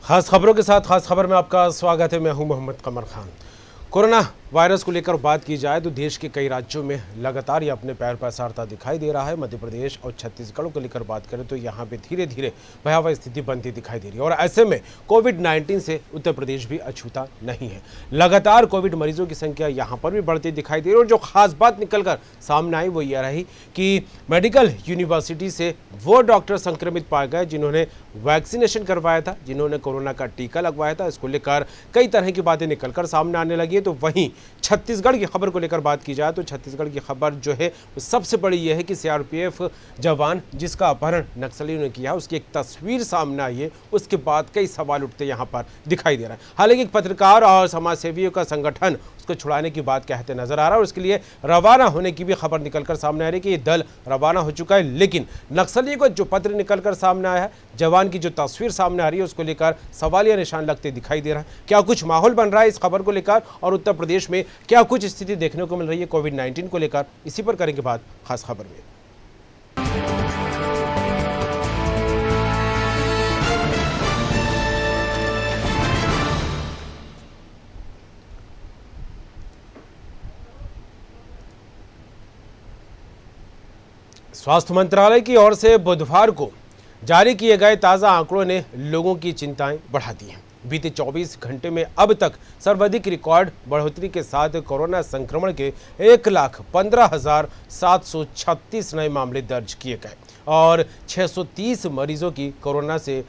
खास खबरों के साथ खास खबर में आपका स्वागत है। मैं हूं मोहम्मद कमर खान। कोरोना वायरस को लेकर बात की जाए तो देश के कई राज्यों में लगातार ये अपने पैर पसारता दिखाई दे रहा है। मध्य प्रदेश और छत्तीसगढ़ को लेकर बात करें तो यहाँ पे धीरे धीरे भयावह स्थिति बनती दिखाई दे रही है और ऐसे में कोविड-19 से उत्तर प्रदेश भी अछूता नहीं है। लगातार कोविड मरीजों की संख्या यहाँ पर भी बढ़ती दिखाई दे रही है और जो खास बात निकलकर सामने आई वो यह रही कि मेडिकल यूनिवर्सिटी से वो डॉक्टर संक्रमित पाए गए जिन्होंने वैक्सीनेशन करवाया था, जिन्होंने कोरोना का टीका लगवाया था। इसको लेकर कई तरह की बातें निकलकर सामने आने लगी है। तो वहीं छत्तीसगढ़ की खबर को लेकर बात की जाए तो छत्तीसगढ़ की खबर जो है सबसे बड़ी यह है कि सीआरपीएफ जवान जिसका अपहरण नक्सलियों ने किया, उसकी एक तस्वीर सामने आई है। उसके बाद कई सवाल उठते यहाँ पर दिखाई दे रहा है। हालांकि एक पत्रकार और समाज सेवियों का संगठन उसको छुड़ाने की बात कहते नजर आ रहा है और उसके लिए रवाना होने की भी खबर निकलकर सामने आ रही है कि ये दल रवाना हो चुका है। लेकिन नक्सलियों का जो पत्र निकलकर सामने आया है, जवान की जो तस्वीर सामने आ रही है, उसको लेकर सवालिया निशान लगते दिखाई दे रहा है। क्या कुछ माहौल बन रहा है इस खबर को लेकर और उत्तर प्रदेश में क्या कुछ स्थिति देखने को मिल रही है कोविड-19 को लेकर, इसी पर करेंगे बात खास खबर में। स्वास्थ्य मंत्रालय की ओर से बुधवार को जारी किए गए ताज़ा आंकड़ों ने लोगों की चिंताएं बढ़ा दी हैं। बीते 24 घंटे में अब तक सर्वाधिक रिकॉर्ड बढ़ोतरी के साथ कोरोना संक्रमण के 1,15,736 नए मामले दर्ज किए गए और 630 मरीजों की कोरोना से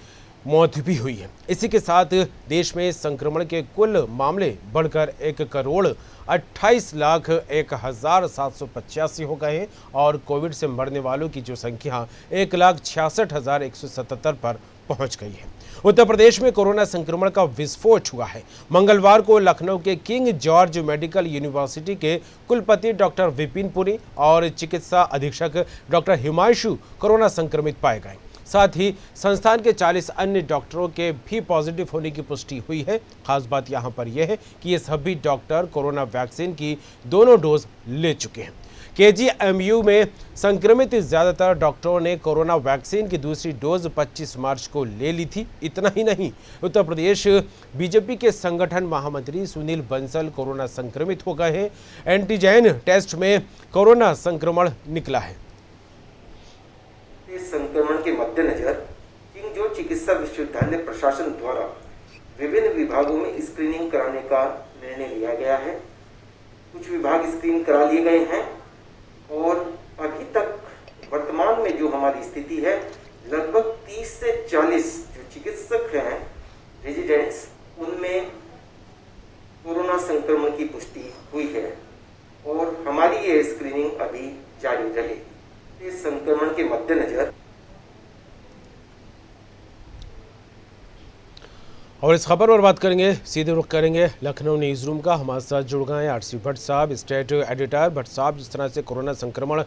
मौत भी हुई है। इसी के साथ देश में संक्रमण के कुल मामले बढ़कर 1,28,01,785 हो गए हैं और कोविड से मरने वालों की जो संख्या 1,66,177 पर पहुंच गई है। उत्तर प्रदेश में कोरोना संक्रमण का विस्फोट हुआ है। मंगलवार को लखनऊ के किंग जॉर्ज मेडिकल यूनिवर्सिटी के कुलपति डॉक्टर विपिन पुरी और चिकित्सा अधीक्षक डॉक्टर हिमांशु कोरोना संक्रमित पाए गए। साथ ही संस्थान के 40 अन्य डॉक्टरों के भी पॉजिटिव होने की पुष्टि हुई है। खास बात यहां पर यह है कि ये सभी डॉक्टर कोरोना वैक्सीन की दोनों डोज ले चुके हैं। केजीएमयू में संक्रमित ज्यादातर डॉक्टरों ने कोरोना वैक्सीन की दूसरी डोज 25 मार्च को ले ली थी। इतना ही नहीं, उत्तर प्रदेश बीजेपी के संगठन महामंत्री सुनील बंसल कोरोना संक्रमित हो गए हैं। एंटीजन टेस्ट में कोरोना संक्रमण निकला है। इस संक्रमण के मद्देनजर किंग जॉर्ज चिकित्सा विश्वविद्यालय प्रशासन द्वारा विभिन्न विभागों में स्क्रीनिंग कराने का निर्णय लिया गया है। कुछ विभाग स्क्रीन करा लिए गए हैं और अभी तक वर्तमान में जो हमारी स्थिति है, लगभग 30 से 40 जो चिकित्सक हैं रेजिडेंट्स, उनमें कोरोना संक्रमण की पुष्टि हुई है और हमारी ये स्क्रीनिंग अभी जारी रहेगी। इस संक्रमण के मद्देनजर और इस खबर पर बात करेंगे, सीधे रुख करेंगे लखनऊ न्यूज़ रूम का। हमारे साथ जुड़ गए हैं आरसी भट्ट साहब, स्टेट एडिटर। भट्ट साहब, जिस तरह से कोरोना संक्रमण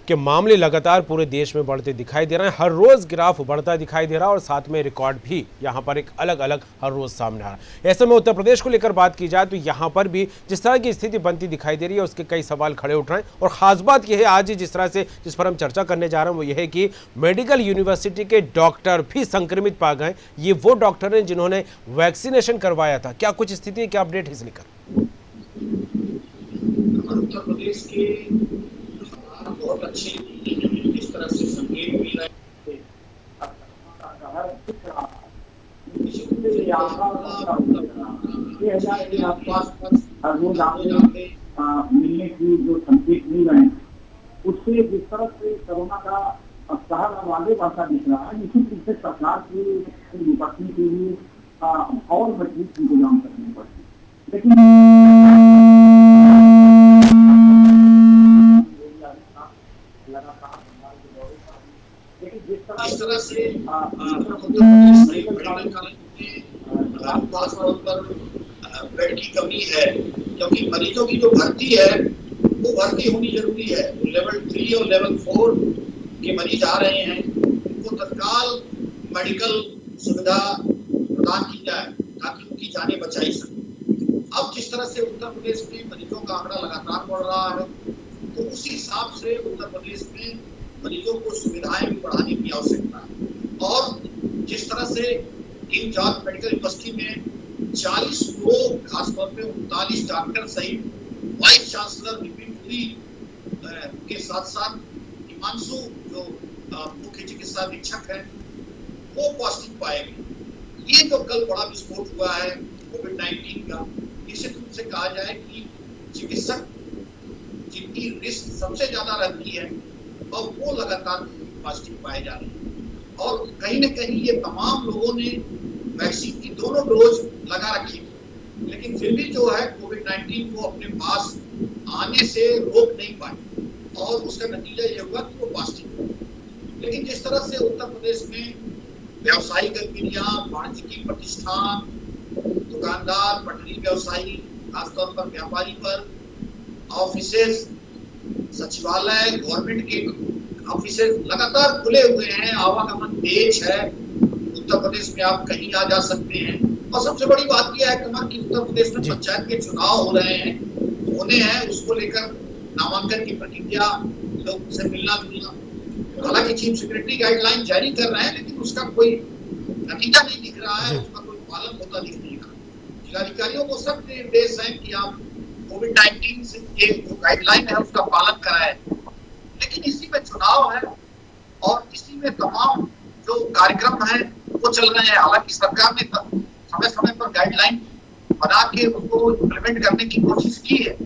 के मामले लगातार पूरे देश में बढ़ते दिखाई दे रहे हैं, हर रोज़ ग्राफ बढ़ता दिखाई दे रहा है और साथ में रिकॉर्ड भी यहाँ पर एक अलग अलग हर रोज़ सामने आ रहा है। ऐसे में उत्तर प्रदेश को लेकर बात की जाए तो यहाँ पर भी जिस तरह की स्थिति बनती दिखाई दे रही है, उसके कई सवाल खड़े उठ रहे हैं। और ख़ास बात यह है आज जिस तरह से जिस पर हम चर्चा करने जा रहे हैं वो यह है कि मेडिकल यूनिवर्सिटी के डॉक्टर भी संक्रमित पा गए। ये वो डॉक्टर हैं जिन्होंने वैक्सीनेशन करवाया था। क्या कुछ स्थिति है, क्या अपडेट है इस लेकर? उत्तर प्रदेश के बहुत अच्छी इस तरह से संकेत मिल रहे थे। मिलने की जो संकेत मिल रहे हैं, उससे जिस तरह से कोरोना का कहर आगे बढ़ता दिख रहा है, निश्चित रूप से सरकार की निपटने के लिए और मजबूत इंतजाम करने पड़ते। लेकिन जिस तरह से बेड की कमी है, क्योंकि मरीजों की जो भर्ती है वो भर्ती होनी जरूरी है। लेवल 3 और लेवल 4 के मरीज आ रहे हैं, उनको तत्काल मेडिकल सुविधा प्रदान की जाए ताकि उनकी जानें बचाई सके। अब जिस तरह से उत्तर प्रदेश में मरीजों का आंकड़ा लगातार बढ़ रहा है, तो उसी हिसाब से उत्तर प्रदेश में मरीजों को सुविधाएं भी बढ़ाने की आवश्यकता है। और जिस तरह से किंग जॉर्ज मेडिकल यूनिवर्सिटी में 40 लोग, खासतौर पे 39 डॉक्टर सहित वाइस चांसलर विपिन पुरी के साथ साथ हिमांशु जो मुख्य चिकित्सा अधीक्षक है वो पॉजिटिव पाए गए। ये जो कल बड़ा विस्फोट हुआ है कोविड-19 का, निश्चित रूप से कहा जाए कि चिकित्सक जिनकी रिस्क सबसे ज्यादा रहती है और वो लगातार पॉजिटिव पाए जा रहे हैं। और कहीं न कहीं ये तमाम लोगों ने वैक्सीन की दोनों डोज लगा रखी, लेकिन फिर भी जो है कोविड-19 को अपने पास आने से रोक नहीं पाए और उसका नतीजा ये हुआ कि वो पॉजिटिव हुए। लेकिन जिस तरह से उत्तर प्रदेश में व्यावसायिक गतिविधियां, वाणिज्यिक प्रतिष्ठान, दुकानदार, पटरी व्यवसायी, खासतौर पर व्यापारी वर्ग, ऑफिसेज, सचिवालय, गवर्नमेंट के ऑफिसेज लगातार खुले हुए हैं, आवागमन तेज है। उत्तर प्रदेश में आप कहीं आ जा सकते हैं। और सबसे बड़ी बात यह है कमर कि उत्तर प्रदेश में पंचायत के चुनाव हो रहे हैं, होने हैं, उसको लेकर नामांकन की प्रक्रिया, लोग से मिलना जुलना, हालांकि चीफ सेक्रेटरी गाइडलाइन जारी कर रहे हैं, लेकिन उसका कोई नतीजा नहीं दिख रहा है, उसका कोई पालन होता दिख नहीं रहा। जिलाधिकारियों को सख्त निर्देश है कि आप कोविड-19 से ये जो गाइडलाइन है उसका पालन कराएं। लेकिन इसी में चुनाव है और इसी में तमाम जो कार्यक्रम है वो चल रहे हैं। हालांकि सरकार ने समय समय पर गाइडलाइन बना के उसको इम्प्लीमेंट करने की कोशिश की है,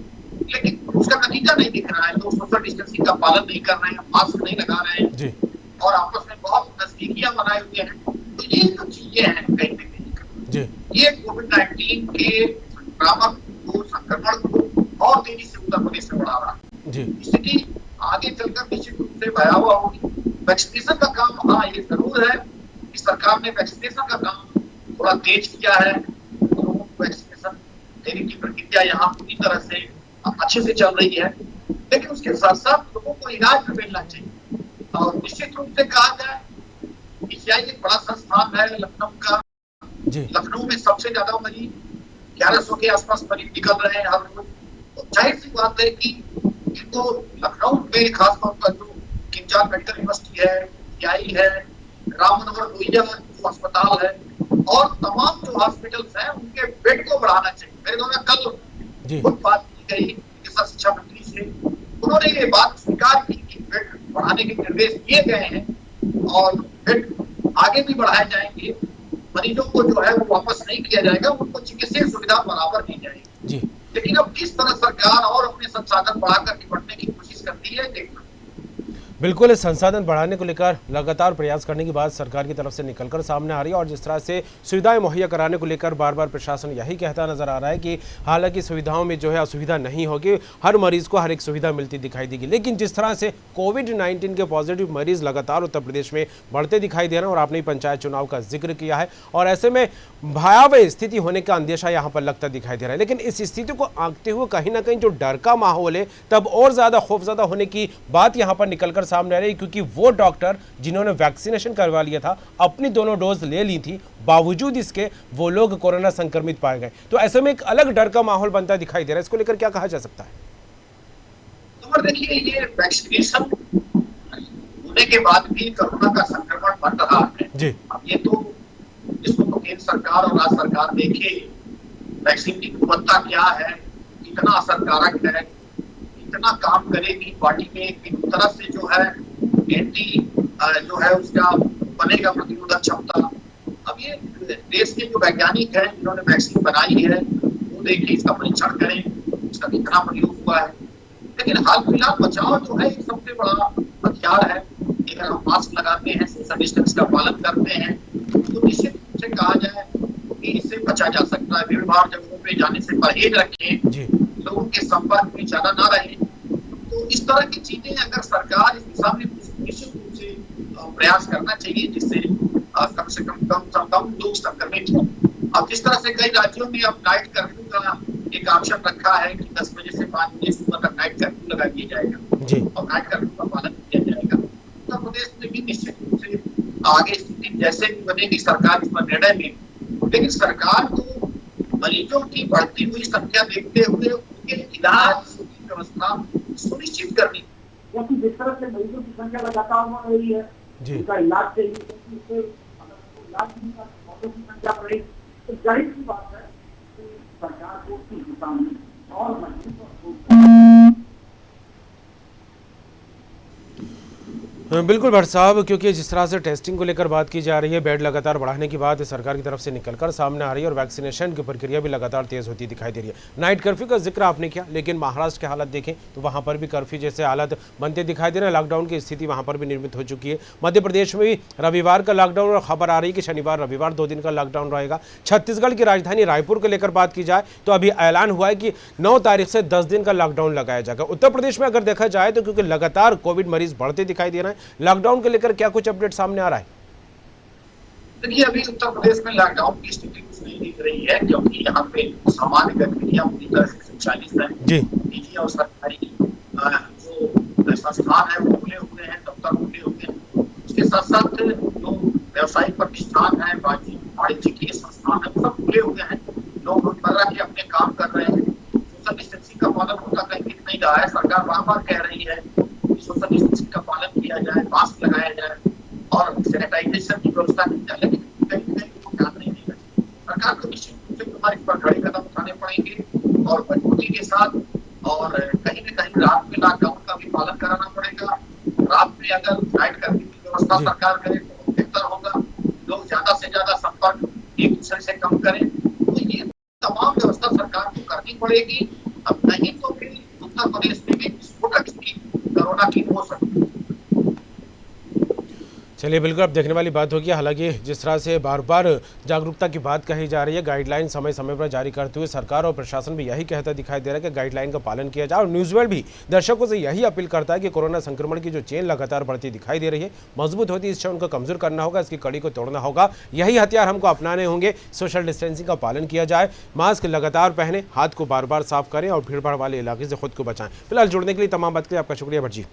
लेकिन उसका नतीजा नहीं दिख रहा है। लोग सोशल डिस्टेंसिंग का पालन नहीं कर रहे हैं, मास्क नहीं लगा रहे हैं और आपस में बहुत नजदीकियां बनाए हुए हैं। तो ये जो चीजें हैं कहीं न कहीं ये कोविड-19 के संक्रमण को और तेजी से उत्तर प्रदेश में बढ़ा रहा है। स्थिति आगे चलकर निश्चित रूप से भयावह होगी। वैक्सीनेशन का काम, हाँ ये जरूर है कि सरकार ने वैक्सीनेशन का काम थोड़ा तेज किया है। लोगों को वैक्सीनेशन देने की प्रक्रिया यहाँ पूरी तरह से अच्छे से चल रही है, लेकिन उसके साथ साथ लोगों को इलाज भी मिलना चाहिए। और निश्चित रूप से कहा जाए पीजीआई एक बड़ा संस्थान है लखनऊ का। लखनऊ में सबसे ज्यादा मरीज 1100 के आसपास मरीज निकल रहे हैं हर रोज। तो जाहिर सी बात है कि तो लखनऊ में खासतौर पर जो किंग जॉर्ज मेडिकल यूनिवर्सिटी है, पीजीआई है, राम मनोहर लोहिया जो अस्पताल है और तमाम जो हॉस्पिटल्स हैं उनके बेड को बढ़ाना चाहिए। मेरे द्वारा कल कुछ बात की गई चिकित्सा शिक्षा मंत्री से, उन्होंने ये बात स्वीकार की कि बेड बढ़ाने के निर्देश दिए गए हैं और बेड आगे भी बढ़ाए जाएंगे। मरीजों को जो है वो वापस नहीं किया जाएगा, उनको चिकित्सीय सुविधा बराबर दी जाएगी। लेकिन अब किस तरह सरकार और अपने संसाधन बढ़ाकर निपटने की कोशिश करती है देखना। बिल्कुल, इस संसाधन बढ़ाने को लेकर लगातार प्रयास करने की बात सरकार की तरफ से निकलकर सामने आ रही है और जिस तरह से सुविधाएं मुहैया कराने को लेकर बार बार प्रशासन यही कहता नजर आ रहा है कि हालांकि सुविधाओं में जो है असुविधा नहीं होगी, हर मरीज को हर एक सुविधा मिलती दिखाई देगी। लेकिन जिस तरह से कोविड-19 के पॉजिटिव मरीज लगातार उत्तर प्रदेश में बढ़ते दिखाई दे रहे हैं और आपने पंचायत चुनाव का जिक्र किया है और ऐसे में भयावह स्थिति होने का अंदेशा यहाँ पर लगता दिखाई दे रहा है। लेकिन इस स्थिति को आंकते हुए कहीं ना कहीं जो डर का माहौल है तब और ज्यादा खौफजदा होने की बात यहाँ पर निकलकर सामने आ रही है, क्योंकि वो डॉक्टर जिन्होंने वैक्सीनेशन करवा लिया था, अपनी दोनों डोज ले ली थी, बावजूद इसके वो लोग कोरोना संक्रमित पाए गए। तो ऐसे में एक अलग डर का माहौल बनता दिखाई दे रहा है। इसको लेकर क्या कहा जा सकता है? तो देखिए, ये वैक्सीनेशन होने के बाद भी कोरोना का संक्रमण बढ़ रहा है जी। अब ये तो इसको तो केंद्र सरकार और राज्य सरकार देखे वैक्सीन की गुणवत्ता क्या है, कितना असरकारक है, कितना काम करेगी बॉडी में, किस तरह से जो है एंटी जो है उसका बनेगा प्रतिरोधक क्षमता। अब ये देश के जो वैज्ञानिक हैं जिन्होंने वैक्सीन बनाई है वो देखिए इसका परीक्षण करें, इसका कितना प्रयोग हुआ है। लेकिन हाल फिलहाल बचाव जो है एक सबसे बड़ा हथियार है। अगर हम मास्क लगाते हैं, सोशल डिस्टेंस का पालन करते हैं तो निश्चित रूप से कहा जाए कि इससे बचा जा सकता है। भीड़ भाड़ जगहों पे जाने से परहेज रखें, लोगों के संपर्क में ज्यादा ना रहें। तो इस तरह की चीजें अगर सरकार इस दिशा में निश्चित रूप से प्रयास करना चाहिए जिससे कम से कम लोग संक्रमित हों। अब जिस तरह से कई राज्यों में अब नाइट कर्फ्यू का एक ऑप्शन रखा है कि 10 बजे से 5 बजे सुबह तक नाइट कर्फ्यू लगा दिया जाएगा और नाइट कर्फ्यू का पालन किया जाएगा। उत्तर प्रदेश में भी निश्चित रूप से आगे स्थिति जैसे भी बनेगी सरकार इस पर निर्णय लेगी, लेकिन सरकार को मरीजों की बढ़ती हुई संख्या देखते हुए उनके इलाज की व्यवस्था सुनिश्चित करनी, क्योंकि जिस तरह से मरीजों की संख्या लगातार बढ़ रही है उनका इलाज चाहिए, क्योंकि इससे अगर इलाज नहीं ऑटो की संख्या बढ़ेगी। तो जाहिर सी बात है कि सरकार को इस दिशा में और मजबूत और ठोस बिल्कुल भट्ट साहब, क्योंकि जिस तरह से टेस्टिंग को लेकर बात की जा रही है, बेड लगातार बढ़ाने की बात सरकार की तरफ से निकलकर सामने आ रही है और वैक्सीनेशन की प्रक्रिया भी लगातार तेज होती दिखाई दे रही है। नाइट कर्फ्यू का जिक्र आपने किया, लेकिन महाराष्ट्र के हालत देखें तो वहां पर भी कर्फ्यू जैसे हालत बनते दिखाई दे रहे हैं। लॉकडाउन की स्थिति वहां पर भी निर्मित हो चुकी है। मध्य प्रदेश में भी रविवार का लॉकडाउन और खबर आ रही है कि शनिवार रविवार 2 दिन का लॉकडाउन रहेगा। छत्तीसगढ़ की राजधानी रायपुर को लेकर बात की जाए तो अभी ऐलान हुआ है कि 9 तारीख से 10 दिन का लॉकडाउन लगाया जाएगा। उत्तर प्रदेश में अगर देखा जाए तो क्योंकि लगातार कोविड मरीज बढ़ते दिखाई दे रहे हैं, लॉकडाउन के लेकर क्या कुछ अपडेट सामने आ रहा है? देखिए, अभी उत्तर प्रदेश में लॉकडाउन की स्थिति कुछ नहीं दिख रही है, क्योंकि यहाँ पे सामान्य गतिविधियां पूरी तरह से संचालित है। जी, निजी और सरकारी जो संस्थान है वो खुले हुए हैं, दफ्तर खुले हुए हैं। उसके साथ साथ जो व्यवसायिक प्रतिष्ठान है, वाणिज्यिक संस्थान है, सब खुले हुए हैं। लोग रोजमर्रा के अपने काम कर रहे हैं। सोशल डिस्टेंसिंग का पालन होता कहीं दिख नहीं रहा है। सरकार बार बार कह रही है कि सोशल डिस्टेंसिंग का पालन किया जाए, मास्क लगाया जाए और सैनिटाइजेशन की व्यवस्था की जाए, लेकिन कहीं वो ध्यान नहीं दे रही। सरकार को निश्चित रूप से हमारे इस पर कड़े कदम उठाने पड़ेंगे और मजबूती के साथ, और कहीं न कहीं रात में लॉकडाउन का भी पालन कराना पड़ेगा। रात में अगर नाइट कर्फ्यू की व्यवस्था सरकार करे तो बेहतर होगा। लोग ज्यादा से ज्यादा संपर्क एक दूसरे से कम करें, तो ये तमाम व्यवस्था सरकार को करनी पड़ेगी। अब नहीं तो फिर उत्तर प्रदेश में भी विस्फोटक स्थिति कोरोना की हो सकती है। चलिए, बिल्कुल अब देखने वाली बात होगी। हालांकि जिस तरह से बार बार जागरूकता की बात कही जा रही है, गाइडलाइन समय समय पर जारी करते हुए सरकार और प्रशासन भी यही कहता दिखाई दे रहा है कि गाइडलाइन का पालन किया जाए। और न्यूज़ वर्ल्ड भी दर्शकों से यही अपील करता है कि कोरोना संक्रमण की जो चेन लगातार बढ़ती दिखाई दे रही है, मजबूत होती इस चेन को कमजोर करना होगा, इसकी कड़ी को तोड़ना होगा। यही हथियार हमको अपनाने होंगे। सोशल डिस्टेंसिंग का पालन किया जाए, मास्क लगातार पहने, हाथ को बार बार साफ करें और भीड़ भाड़ वाले इलाके से खुद को बचाएं। फिलहाल जुड़ने के लिए तमाम बात के लिए आपका शुक्रिया भट्ट जी।